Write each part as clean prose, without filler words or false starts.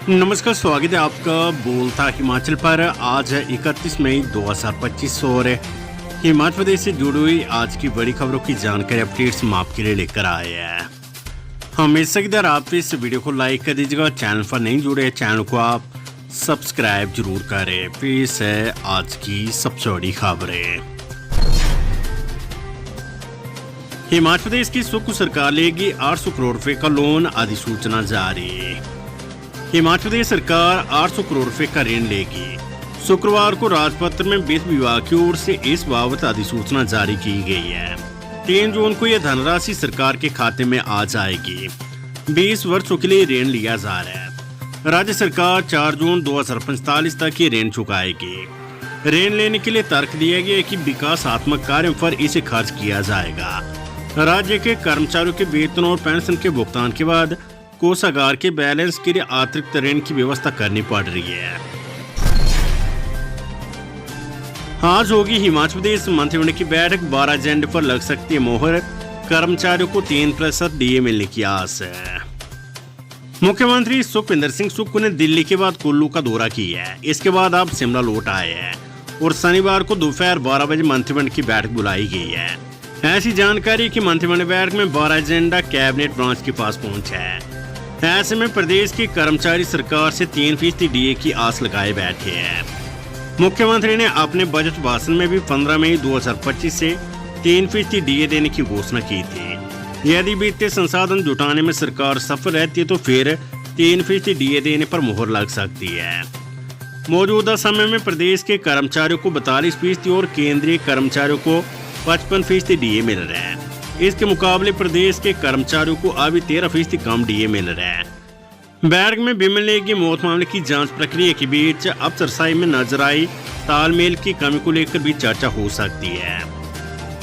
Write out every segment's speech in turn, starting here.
नमस्कार, स्वागत है आपका बोलता हिमाचल पर। आज है 31 मई 2025 और हिमाचल प्रदेश से जुड़ी हुई आज की बड़ी खबरों की जानकारी अपडेट्स हम आपके लिए लेकर आए हैं। हमेशा की तरह आप इस वीडियो को लाइक कर दीजिएगा। चैनल पर नहीं जुड़े चैनल को आप सब्सक्राइब जरूर करें। पेश है आज की सबसे बड़ी खबरें। हिमाचल प्रदेश की सुख सरकार लेगी 800 करोड़ रुपए का लोन, अधिसूचना जारी। हिमाचल प्रदेश सरकार 800 करोड़ रुपए का ऋण लेगी। शुक्रवार को राजपत्र में वित्त विभाग की ओर से इस बाबत अधिसूचना जारी की गई है। 3 जून को यह धनराशि सरकार के खाते में आ जाएगी। 20 वर्षों के लिए ऋण लिया जा रहा है। राज्य सरकार 4 जून 2045 तक ये ऋण चुकाएगी। ऋण लेने के लिए तर्क दिया गया कि विकासात्मक कार्यों पर इसे खर्च किया जाएगा। राज्य के कर्मचारियों के वेतन और पेंशन के भुगतान के बाद कोषागार के बैलेंस के लिए अतिरिक्त ऋण की व्यवस्था करनी पड़ रही है। आज होगी हिमाचल प्रदेश मंत्रिमंडल की बैठक। 12 एजेंडे पर लग सकती है मोहर। कर्मचारियों को 3% डीए मिलने की आस है। मुख्यमंत्री सुखविंदर सिंह सुक्खू ने दिल्ली के बाद कुल्लू का दौरा किया है। इसके बाद अब शिमला लौट आए हैं और शनिवार को दोपहर 12 बजे मंत्रिमंडल की बैठक बुलाई गई है। ऐसी जानकारी कि मंत्रिमंडल बैठक में 12 एजेंडा कैबिनेट ब्रांच के पास पहुंचा है। ऐसे में प्रदेश के कर्मचारी सरकार से 3% डीए की आस लगाए बैठे हैं। मुख्यमंत्री ने अपने बजट भाषण में भी 15 मई 2025 से 3% डीए देने की घोषणा की थी। यदि वित्तीय संसाधन जुटाने में सरकार सफल रहती है तो फिर 3% डीए देने पर मुहर लग सकती है। मौजूदा समय में प्रदेश के कर्मचारियों को 42% और केंद्रीय कर्मचारियों को 55% डीए मिल रहा है। इसके मुकाबले प्रदेश के कर्मचारियों को अभी 13% कम डीए मिल रहा है। बैठक में बिमले की मौत मामले की जांच प्रक्रिया के बीच अफसरशाही में नजर आई तालमेल की कमी को लेकर भी चर्चा हो सकती है।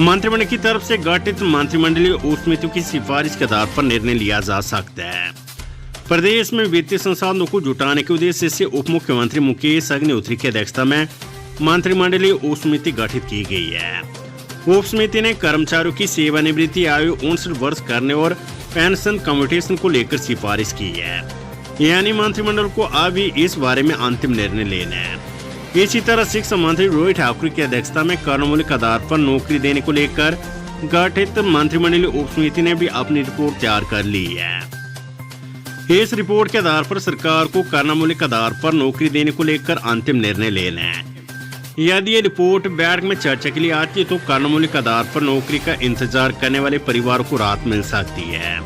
मंत्रिमंडल की तरफ से गठित मंत्रिमंडलीय उप समितियों की सिफारिश के आधार पर निर्णय लिया जा सकता है। प्रदेश में वित्तीय संसाधनों को जुटाने के उद्देश्य से उप मुख्यमंत्री मुकेश अग्निहोत्री की अध्यक्षता में मंत्रिमंडलीय उप समिति गठित की गई है। उप समिति ने कर्मचारियों की सेवानिवृत्ति आयु 59 वर्ष करने और पेंशन कम्यूटेशन को लेकर सिफारिश की है। यानी मंत्रिमंडल को अभी इस बारे में अंतिम निर्णय लेना है। इसी तरह शिक्षा मंत्री रोहित ठाकुर की अध्यक्षता में कर्णमूलक आधार पर नौकरी देने को लेकर गठित मंत्रिमंडलीय उप समिति ने भी अपनी रिपोर्ट तैयार कर ली है। इस रिपोर्ट के आधार पर सरकार को कर्णमूलक आधार पर नौकरी देने को लेकर अंतिम निर्णय लेना है। यदि ये रिपोर्ट बैठक में चर्चा के लिए आती है तो कर्णमूलक आधार पर नौकरी का इंतजार करने वाले परिवारों को राहत मिल सकती है।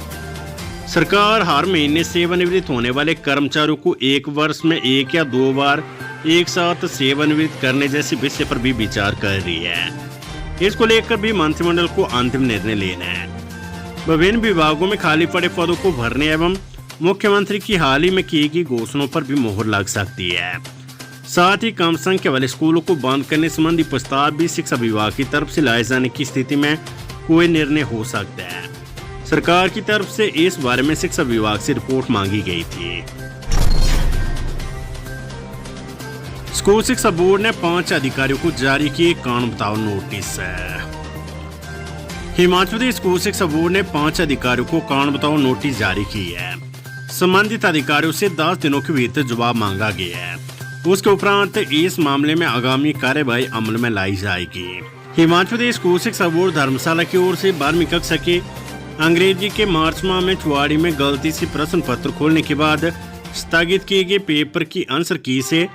सरकार हर महीने सेवानिवृत्त होने वाले कर्मचारियों को 1 वर्ष में 1 या 2 बार एक साथ सेवानिवृत्त करने जैसे विषय पर भी विचार कर रही है। इसको लेकर भी मंत्रिमंडल को अंतिम निर्णय लेना है। विभिन्न विभागों में खाली पड़े पदों को भरने एवं मुख्यमंत्री की हाल ही में की गई घोषणाओं पर भी मोहर लग सकती है। साथ ही कम संख्या वाले स्कूलों को बंद करने संबंधी प्रस्ताव भी शिक्षा विभाग की तरफ से लाए जाने की स्थिति में कोई निर्णय हो सकता है। सरकार की तरफ से इस बारे में शिक्षा विभाग से रिपोर्ट मांगी गई थी। स्कूल शिक्षा बोर्ड ने 5 अधिकारियों को जारी किए कारण बताओ नोटिस। हिमाचल प्रदेश स्कूल शिक्षा बोर्ड ने 5 अधिकारियों को कारण बताओ नोटिस जारी की है। संबंधित अधिकारियों से 10 दिनों के भीतर जवाब मांगा गया है। उसके उपरांत इस मामले में आगामी कार्यवाही अमल में लाई जाएगी। हिमाचल प्रदेश स्कूल शिक्षा बोर्ड धर्मशाला की ओर से 12वीं कक्षा के अंग्रेजी के मार्च माह में चुवाड़ी में गलती से प्रश्न पत्र खोलने के बाद स्थगित किए गए पेपर की आंसर की से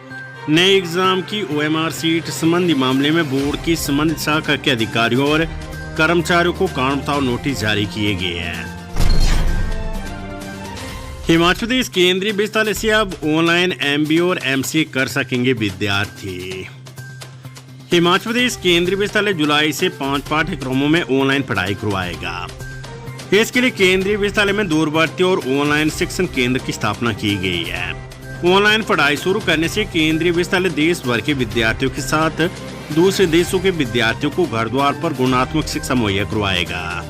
नए एग्जाम की OMR सीट संबंधी मामले में बोर्ड की संबंधित शाखा के अधिकारियों और कर्मचारियों को कारण बताओ नोटिस जारी किए गए हैं। हिमाचल प्रदेश केंद्रीय विद्यालय से अब ऑनलाइन MBA और MCA कर सकेंगे विद्यार्थी। हिमाचल प्रदेश केंद्रीय विद्यालय जुलाई से 5 पाठ्यक्रमों में ऑनलाइन पढ़ाई करवाएगा। इसके लिए केंद्रीय विद्यालय में दूरवर्ती और ऑनलाइन शिक्षण केंद्र की स्थापना की गई है। ऑनलाइन पढ़ाई शुरू करने से केंद्रीय विद्यालय देश भर के विद्यार्थियों के साथ दूसरे देशों के विद्यार्थियों को घर द्वार पर गुणात्मक शिक्षा मुहैया करवाएगा।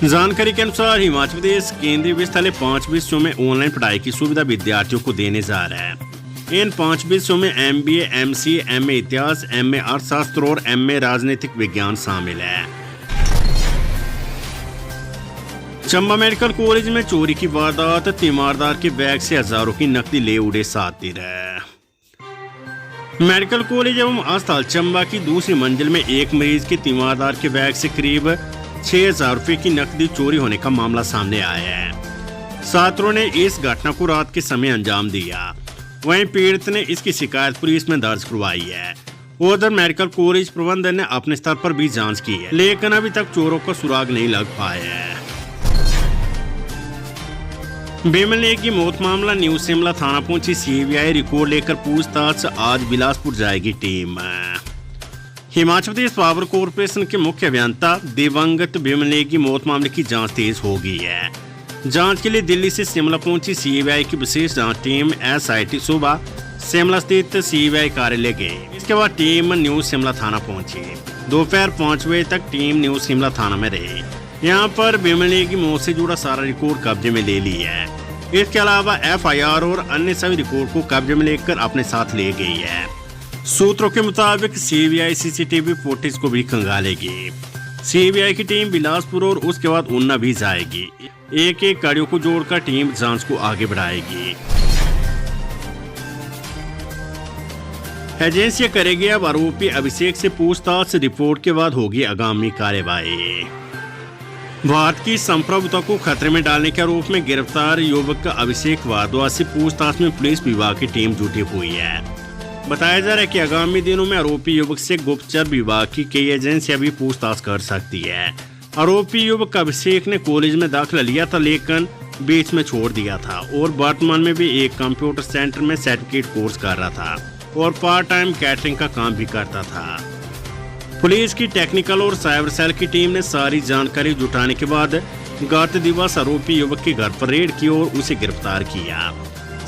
जानकारी के अनुसार हिमाचल प्रदेश केंद्रीय विद्यालय 5 विषयों में ऑनलाइन पढ़ाई की सुविधा विद्यार्थियों को देने जा रहा है। इन 5 विषयों में MBA, MCA, MA इतिहास, MA अर्थशास्त्र और MA राजनीतिक विज्ञान शामिल है। चंबा मेडिकल कॉलेज में चोरी की वारदात, तीमारदार के बैग से हजारों की नकदी ले उड़े 7 तीर। मेडिकल कॉलेज एवं अस्पताल चंबा की दूसरी मंजिल में एक मरीज के तीमारदार के बैग से करीब 6,000 रुपए की नकदी चोरी होने का मामला सामने आया है। छात्रों ने इस घटना को रात के समय अंजाम दिया। वहीं पीड़ित ने इसकी शिकायत पुलिस में दर्ज करवाई है। उधर मेडिकल कॉलेज प्रबंधन ने अपने स्तर पर भी जांच की है, लेकिन अभी तक चोरों का सुराग नहीं लग पाया है। बेमले की मौत मामला न्यू शिमला थाना पहुंची सीबीआई, रिकॉर्ड लेकर पूछताछ। आज बिलासपुर जाएगी team. Himachal Pradesh power corporation के मुख्य अभियंता दिवंगत बेमले की मौत मामले की जांच तेज हो गई है। जांच के लिए दिल्ली से शिमला पहुंची सीबीआई की विशेष जांच टीम एसआईटी सुबह शिमला स्थित सीबीआई कार्यालय गई। इसके बाद टीम न्यू शिमला थाना पहुंची। दोपहर 5 बजे तक टीम न्यू शिमला थाना में रही। यहाँ पर बेमले की मौत से जुड़ा सारा रिकॉर्ड कब्जे में ले ली है। इसके अलावा एफआईआर और अन्य सभी रिकॉर्ड को कब्जे में लेकर अपने साथ ले गई है। सूत्रों के मुताबिक सीबीआई सीसीटीवी फुटेज को भी खंगालेगी। सीबीआई की टीम बिलासपुर और उसके बाद ऊना भी जाएगी। एक एक गाड़ियों को जोड़कर टीम जांच को आगे बढ़ाएगी। एजेंसियां करेगी अब आरोपी अभिषेक से पूछताछ। रिपोर्ट के बाद होगी आगामी कार्यवाही। भारत की संप्रभुता को खतरे में डालने के आरोप में गिरफ्तार युवक अभिषेक भारद्वाज से पूछताछ में पुलिस विभाग की टीम जुटी हुई है। बताया जा रहा है कि आगामी दिनों में आरोपी युवक से गुप्तचर विभाग की कई एजेंसियां भी पूछताछ कर सकती है। आरोपी युवक अभिषेक ने कॉलेज में दाखिला लिया था, लेकिन बीच में छोड़ दिया था और वर्तमान में भी एक कंप्यूटर सेंटर में सर्टिफिकेट कोर्स कर रहा था और पार्ट टाइम कैटरिंग का काम भी करता था। पुलिस की टेक्निकल और साइबर सेल की टीम ने सारी जानकारी जुटाने के बाद गत दिवस आरोपी युवक के घर पर रेड की और उसे गिरफ्तार किया।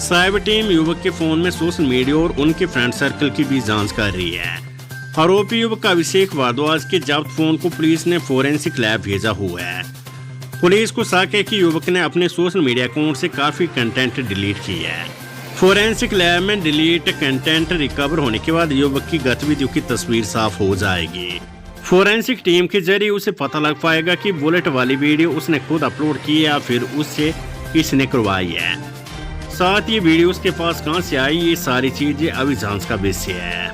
साइबर टीम युवक के फोन में सोशल मीडिया और उनके फ्रेंड सर्कल की भी जांच कर रही है। आरोपी युवक अभिषेक भारद्वाज के जब्त फोन को पुलिस ने फोरेंसिक लैब भेजा हुआ है। पुलिस को शक है कि युवक ने अपने सोशल मीडिया अकाउंट से काफी कंटेंट डिलीट किया है। फोरेंसिक लैब में डिलीट कंटेंट रिकवर होने के बाद युवक की गतिविधियों की तस्वीर साफ हो जाएगी। फोरेंसिक टीम के जरिए उसे पता लग पाएगा कि बुलेट वाली वीडियो उसने खुद अपलोड की या फिर उससे किसने करवाई है। साथ ही वीडियो उसके पास कहां से आई, ये सारी चीजें अभी जांच का विषय है।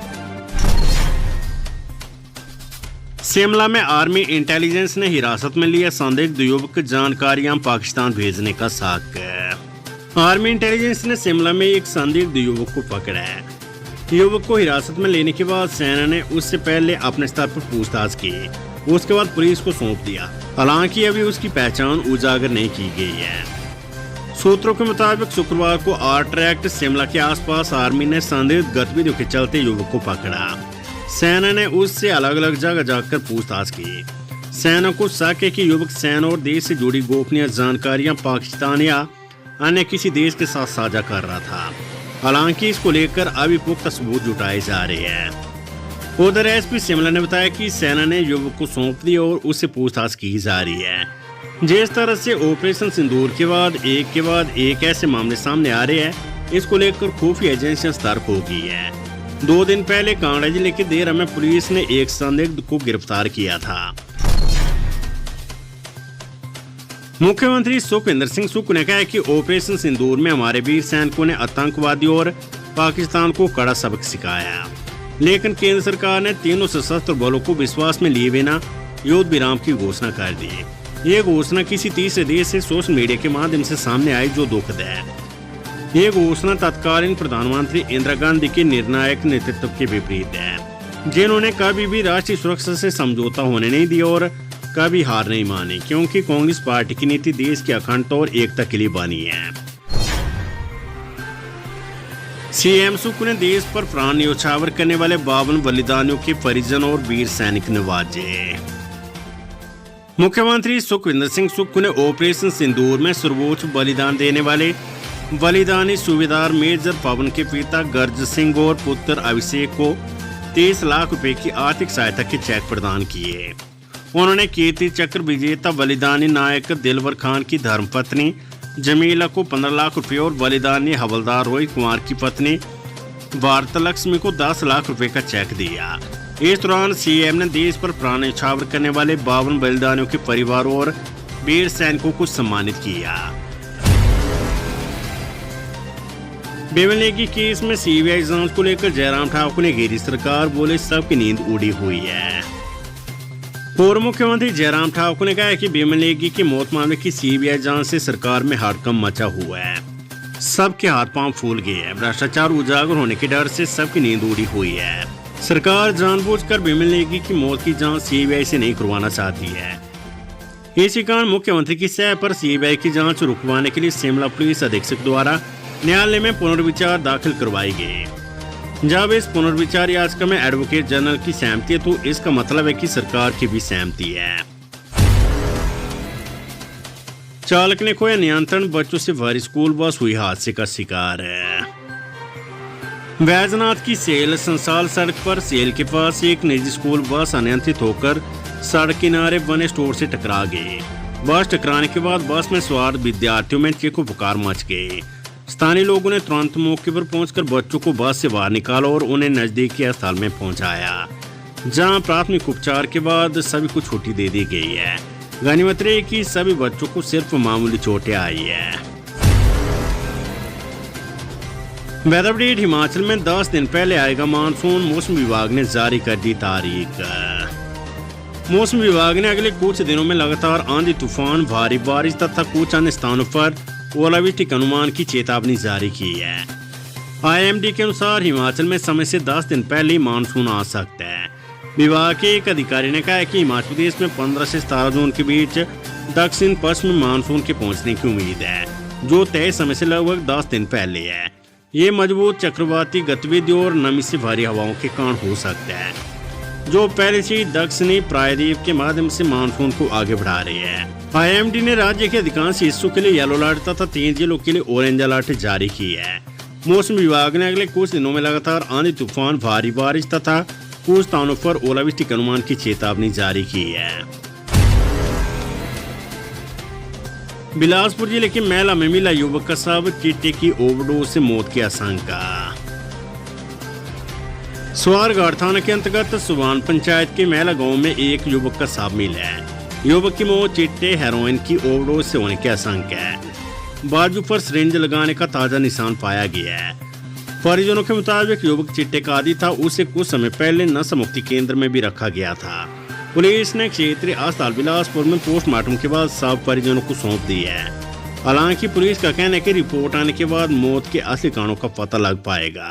शिमला में आर्मी इंटेलिजेंस ने हिरासत में लिया संदिग्ध युवक, जानकारियां पाकिस्तान भेजने का शक। आर्मी इंटेलिजेंस ने शिमला में एक संदिग्ध युवक को पकड़ा है। युवक को हिरासत में लेने के बाद सेना ने उससे पहले अपने स्तर पर पूछताछ की, उसके बाद पुलिस को सौंप दिया। हालांकि अभी उसकी पहचान उजागर नहीं की गई है। सूत्रों के मुताबिक शुक्रवार को आर्ट्रैक्ट शिमला के आसपास आर्मी ने संदिग्ध गतिविधियों के चलते युवक को पकड़ा। सेना ने उससे अलग अलग जगह जाकर पूछताछ की। सेना को शक है कि युवक सेना और देश से जुड़ी गोपनीय जानकारियां पाकिस्तान या अन्य किसी देश के साथ साझा कर रहा था। हालांकि इसको लेकर अभी पुख्ता सबूत जुटाए जा रहे हैं। उधर एसपी शिमला ने बताया कि सेना ने युवक को सौंप दिया और उससे पूछताछ की जा रही है। जिस तरह से ऑपरेशन सिंदूर के बाद एक ऐसे मामले सामने आ रहे हैं, इसको लेकर खुफिया एजेंसियां सतर्क हो गई है। 2 दिन पहले कांगड़ा जिले के देरा में पुलिस ने एक संदिग्ध को गिरफ्तार किया था। मुख्यमंत्री सुखविंदर सिंह सुक्खू ने कहा कि ऑपरेशन सिंदूर में हमारे वीर सैनिकों ने आतंकवादियों और पाकिस्तान को कड़ा सबक सिखाया, लेकिन केंद्र सरकार ने तीनों सशस्त्र बलों को विश्वास में लिए बिना युद्ध विराम की घोषणा कर दी। ये घोषणा किसी तीसरे देश से सोशल मीडिया के माध्यम से सामने आई, जो दुखद है। ये घोषणा तत्कालीन प्रधानमंत्री इंदिरा गांधी के निर्णायक नेतृत्व के विपरीत है, जिन्होंने कभी भी राष्ट्रीय सुरक्षा से समझौता होने नहीं दिया और कभी हार नहीं मानी, क्योंकि कांग्रेस पार्टी की नीति देश की अखंडता और एकता के लिए बनी है। सीएम सुक्खू ने देश पर प्राण न्यौछावर करने वाले 52 बलिदानियों के परिजन और वीर सैनिक नवाजे। मुख्यमंत्री सुखविंदर सिंह सुक्खू ने ऑपरेशन सिंदूर में सर्वोच्च बलिदान देने वाले बलिदानी सूबेदार मेजर पवन के पिता गर्ज सिंह और पुत्र अभिषेक को 30 लाख रुपए की आर्थिक सहायता के चेक प्रदान किए। उन्होंने कीर्ति चक्र विजेता बलिदानी नायक दिलवर खान की धर्मपत्नी जमीला को 15 लाख रुपए और बलिदानी हवलदार रोहित कुमार की पत्नी भारतलक्ष्मी को 10 लाख रुपए का चेक दिया। इस दौरान सीएम ने देश पर प्राण न्यौछावर करने वाले 52 बलिदानियों के परिवारों और वीर सैनिकों को सम्मानित किया। बेमन नेगी केस में सीबीआई जांच को लेकर जयराम ठाकुर ने घेरी सरकार, बोले सबकी नींद उड़ी हुई है। पूर्व मुख्यमंत्री जयराम ठाकुर ने कहा है कि बेमन नेगी की मौत मामले की सीबीआई जांच से सरकार में हड़कंप मचा हुआ है, सबके हाथ पांव फूल गए हैं। भ्रष्टाचार उजागर होने के डर से सबकी नींद उड़ी हुई है। सरकार जानबूझकर बेमन नेगी की मौत की जांच सीबीआई से नहीं करवाना चाहती है। इसी कारण मुख्यमंत्री की सह पर सीबीआई की जांच रुकवाने के लिए शिमला पुलिस अधीक्षक द्वारा न्यायालय में पुनर्विचार दाखिल करवाई गई। जब इस पुनर्विचार याचिका में एडवोकेट जनरल की सहमति है तो इसका मतलब है कि सरकार की भी सहमति है। चालक ने खोया नियंत्रण, बच्चों से भरी स्कूल बस हुई हादसे का शिकार है। वैजनाथ की सेल संसाल सड़क पर सेल के पास एक निजी स्कूल बस अनियंत्रित होकर सड़क किनारे बने स्टोर से टकरा गई। बस टकराने के बाद बस में सवार विद्यार्थियों में चीखों पुकार मच गई। स्थानीय लोगों ने तुरंत मौके पर पहुंचकर बच्चों को बस से बाहर निकाला और उन्हें नजदीकी अस्पताल में पहुंचाया, जहां प्राथमिक उपचार के बाद सभी को छुट्टी दे दी गई है। गनीमत रही कि सभी बच्चों को सिर्फ मामूली चोटें आई है। Weather update. हिमाचल में 10 दिन पहले आएगा मानसून, मौसम विभाग ने जारी कर दी तारीख। मौसम विभाग ने अगले कुछ दिनों में लगातार आंधी तूफान, भारी बारिश तथा कुछ अन्य स्थानों पर ओलावृष्टि के अनुमान की चेतावनी जारी की है। आईएमडी के अनुसार हिमाचल में समय से 10 दिन पहले मानसून आ सकता है। विभाग के एक अधिकारी ने कहा है कि हिमाचल प्रदेश में 15 से 17 जून के बीच दक्षिण पश्चिम मानसून के पहुंचने की उम्मीद है, जो तय समय से लगभग 10 दिन पहले है। ये मजबूत चक्रवाती गतिविधि और नमी से भारी हवाओं के कारण हो सकता है, जो पहले से दक्षिणी प्रायद्वीप के माध्यम से मानसून को आगे बढ़ा रही है। आईएमडी ने राज्य के अधिकांश हिस्सों के लिए येलो अलर्ट तथा 3 जिलों के लिए ऑरेंज अलर्ट जारी की है। मौसम विभाग ने अगले कुछ दिनों में लगातार आंधी तूफान, भारी बारिश तथा कुछ स्थानों पर ओलावृष्टि के अनुमान की चेतावनी जारी की है। बिलासपुर जिले के मैला में मिला युवक का शव, चिट्टे की ओवरडोज से मौत की आशंका। स्वारघाट थाना के अंतर्गत सुबान पंचायत के मैला गांव में एक युवक का शव मिला है। युवक की मौत चिट्टे हेरोइन की ओवरडोज से होने की आशंका है। बाजू पर सिरिंज लगाने का ताजा निशान पाया गया है। परिजनों के मुताबिक युवक चिट्टे का आदी था, उसे कुछ समय पहले नशा मुक्ति केंद्र में भी रखा गया था। पुलिस ने क्षेत्रीय अस्पताल बिलासपुर में पोस्टमार्टम के बाद शव परिजनों को सौंप दिया है। हालांकि पुलिस का कहना है कि रिपोर्ट आने के बाद मौत के असली कारणों का पता लग पाएगा।